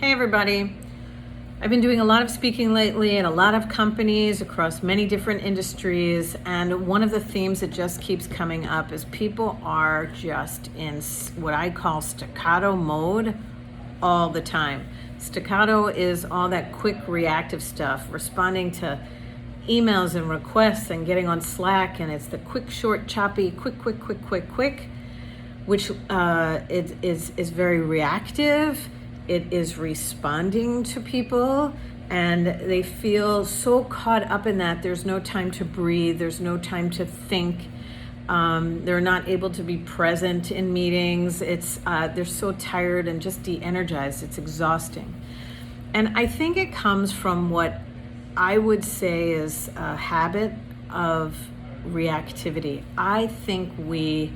Hey everybody. I've been doing a lot of speaking lately at a lot of companies across many different industries, and one of the themes that just keeps coming up is people are just in what I call staccato mode all the time. Staccato is all that quick reactive stuff, responding to emails and requests and getting on Slack, and it's the quick, short, choppy, quick, which is very reactive. It is responding to people, and they feel so caught up in that there's no time to breathe, there's no time to think. They're not able to be present in meetings. They're so tired and just de-energized. It's exhausting. And I think it comes from what I would say is a habit of reactivity. I think we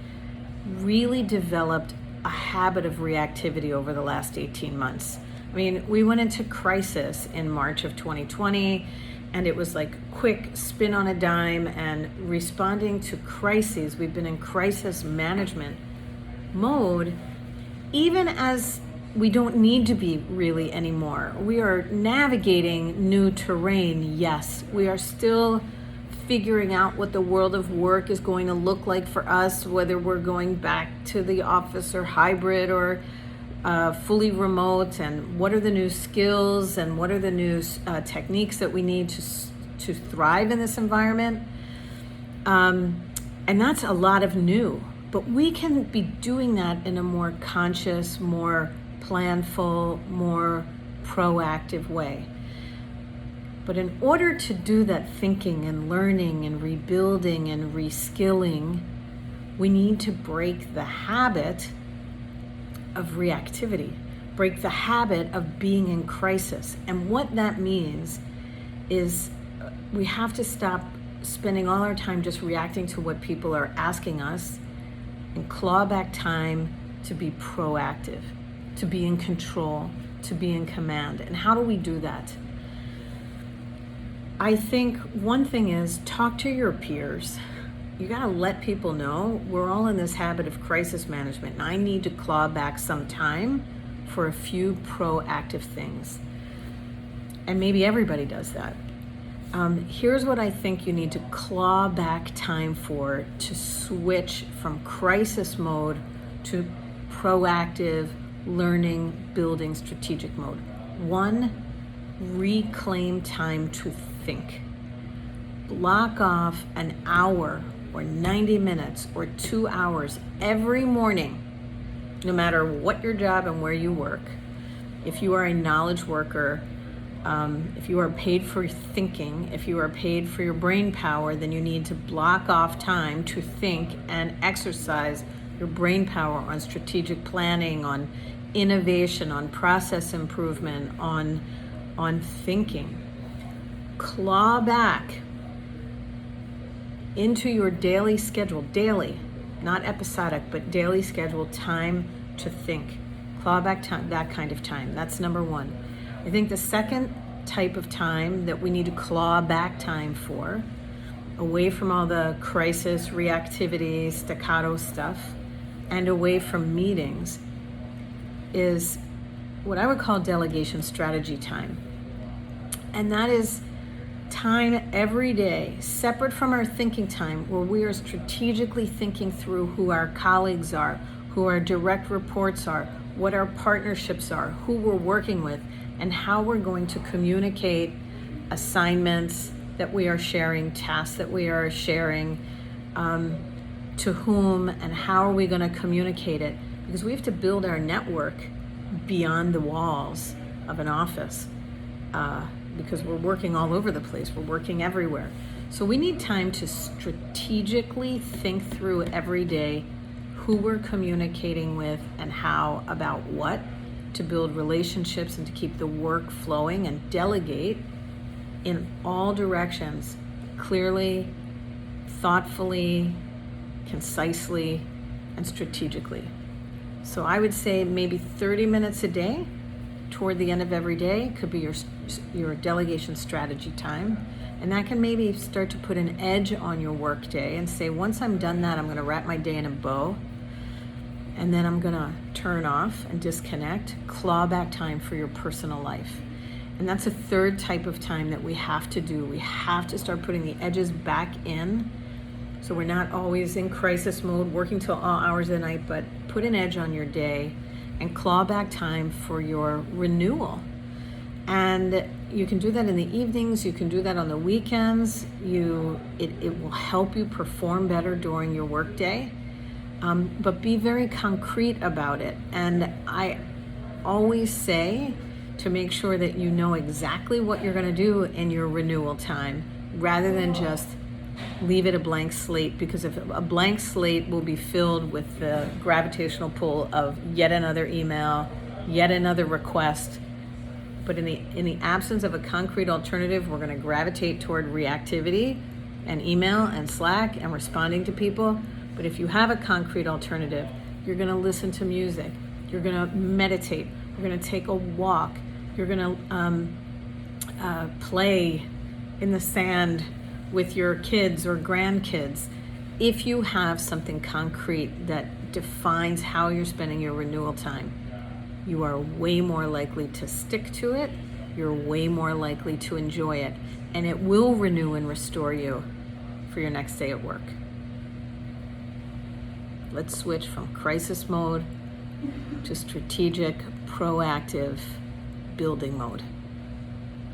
really developed a habit of reactivity over the last 18 months. I mean, we went into crisis in March of 2020, and it was like quick spin on a dime and responding to crises. We've been in crisis management mode, even as we don't need to be really anymore. We are navigating new terrain, yes. We are still figuring out what the world of work is going to look like for us, whether we're going back to the office or hybrid or fully remote, and what are the new skills and what are the new techniques that we need to thrive in this environment. And that's a lot of new, but we can be doing that in a more conscious, more planful, more proactive way. But in order to do that thinking and learning and rebuilding and reskilling, we need to break the habit of reactivity, break the habit of being in crisis. And what that means is we have to stop spending all our time just reacting to what people are asking us and claw back time to be proactive, to be in control, to be in command. And how do we do that? I think one thing is talk to your peers. You gotta let people know we're all in this habit of crisis management, and I need to claw back some time for a few proactive things. And maybe everybody does that. Here's what I think you need to claw back time for to switch from crisis mode to proactive, learning, building, strategic mode. One, reclaim time to think. Block off an hour or 90 minutes or 2 hours every morning, no matter what your job and where you work. If you are a knowledge worker, if you are paid for thinking, if you are paid for your brain power, then you need to block off time to think and exercise your brain power on strategic planning, on innovation, on process improvement, on thinking. Claw back into your daily schedule, daily, not episodic, but daily schedule, time to think. Claw back time, that kind of time. That's number one. I think the second type of time that we need to claw back time for, away from all the crisis, reactivity, staccato stuff, and away from meetings, is what I would call delegation strategy time. And that is time every day, separate from our thinking time, where we are strategically thinking through who our colleagues are, who our direct reports are, what our partnerships are, who we're working with, and how we're going to communicate assignments that we are sharing, tasks that we are sharing, to whom, and how are we going to communicate it? Because we have to build our network beyond the walls of an office. Because we're working all over the place, we're working everywhere. So we need time to strategically think through every day who we're communicating with and how, about what, to build relationships and to keep the work flowing, and delegate in all directions, clearly, thoughtfully, concisely, and strategically. So I would say maybe 30 minutes a day toward the end of every day could be your delegation strategy time. And that can maybe start to put an edge on your work day and say, once I'm done that, I'm going to wrap my day in a bow and then I'm gonna turn off and disconnect, claw back time for your personal life. And that's a third type of time that we have to do. We have to start putting the edges back in, so we're not always in crisis mode, working till all hours of the night, but put an edge on your day and claw back time for your renewal. And you can do that in the evenings, you can do that on the weekends. It will help you perform better during your workday, but be very concrete about it. And I always say to make sure that you know exactly what you're gonna do in your renewal time, rather than just leave it a blank slate, because if a blank slate will be filled with the gravitational pull of yet another email, yet another request. But in the absence of a concrete alternative, we're going to gravitate toward reactivity and email and Slack and responding to people. But if you have a concrete alternative, you're going to listen to music, you're going to meditate, you're going to take a walk, you're going to play in the sand with your kids or grandkids. If you have something concrete that defines how you're spending your renewal time, you are way more likely to stick to it, you're way more likely to enjoy it, and it will renew and restore you for your next day at work. Let's switch from crisis mode to strategic, proactive building mode.